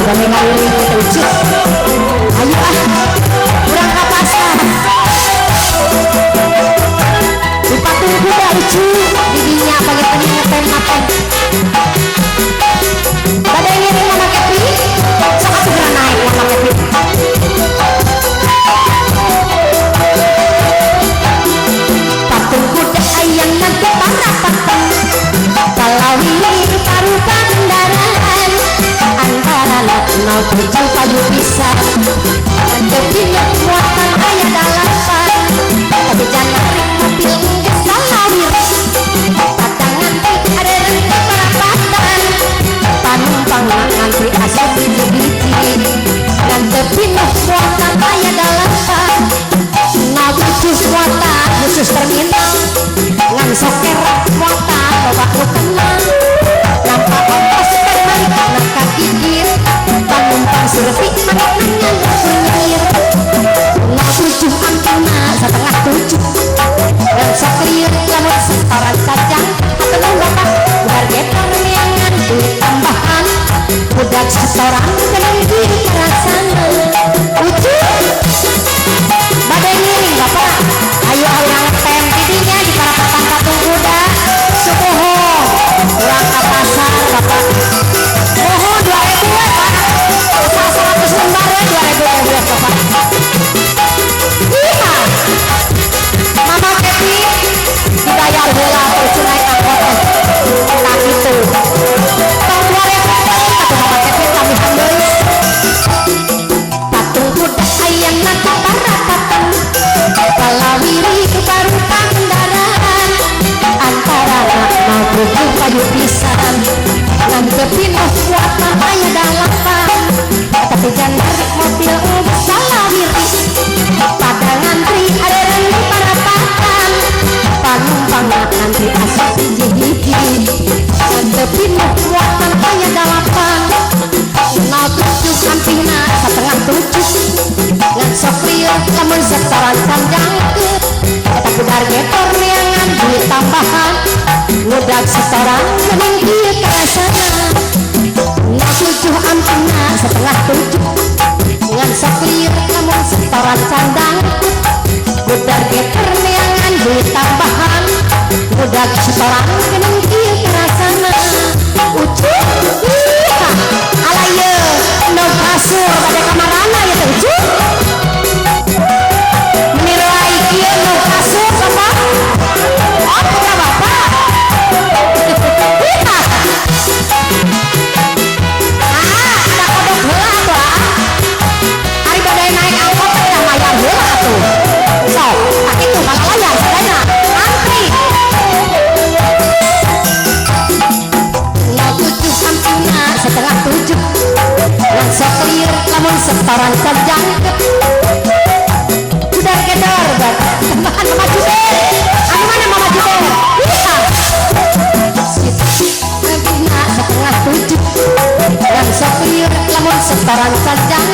dari ngawuri tujuh. Ayo kurang kapasan dipatung kuda lucu didinya pakai pening ngetem maten badai ngiring mama kepi sangat segera naik mama kepi patung kuda ayam nanti para patung kalau ini rupa-rupa kendaraan antara nol tujuh payu pisah dan kepilih muatan ayah dalapan tapi jangan mobil enggak salah wiris padangan ada renti perapatan panumpang ngantri asal biji-biji dan kepilih muatan ayah dalapan nol tujuh muatan khusus terminal ngan soker muatan bawa lu kenal nampak ongkos terbalik nak gigir panumpang surfik maknanya berpunyir nol tujuh ampuna setengah tujuh dan sakrir lamun setoran sajang atau bapak bargetar niangan duit tambahan budak setoran dengan diri kerasana ujung badai ngiring bapak ayo orang ngetem tidinya di para patung kuda sukuho kurang ke pasar bapak mohon 2.000 pak asal 100 lembar 2.000 bapak iya mama Kepi dibayar bola tujuh naik angkot tak gitu tong 2.000 atau mama Kepi kami hamil patung kuda ayam nanti para patung kalau wiri rupa-rupa kendaraan antara mau berubah kayu pisan dan kepindah muatan ayah dalapan tapi jangan narik mobil enggak salah wiris pada ngantri ada renti perapatan panumpang ngantri asal biji-biji dan kepindah muatan ayah dalapan nol tujuh sampingna setengah tujuh dan sopir lamun setoran sanjang eta kudar getor niangan duit tambahan ngudag setoran mending ieu kerasana nol tujuh ampuna setengah tujuh dengan sopir lamun setoran sandang kudar getor niangan duit tambahan ngudag setoran mending ieu kerasana ujung alaya no kasur pada kamarana ya tujuh menilai kia no kasur bapak apa ya bapak kita tak kodok heula tuh hari badai naik angkot kita mayar heula tuh so tak itu kalau layar sadana antri tujuh sampingna setengah tujuh yang seklir lamun setoran sajang udah gedor tambahan mama juber anu mana mama juber bisa sampingna setengah tujuh yang seklir lamun setoran sajang